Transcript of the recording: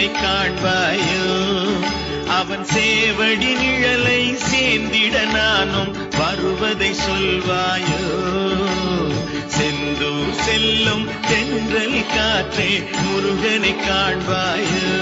முருகனை காண்பாயோ அவன் சேவடி நிழலை சேர்ந்திட நானும் வருவதை சொல்வாயோ செந்தூர் செல்லும் தென்றல் காற்றே முருகனை காண்பாயோ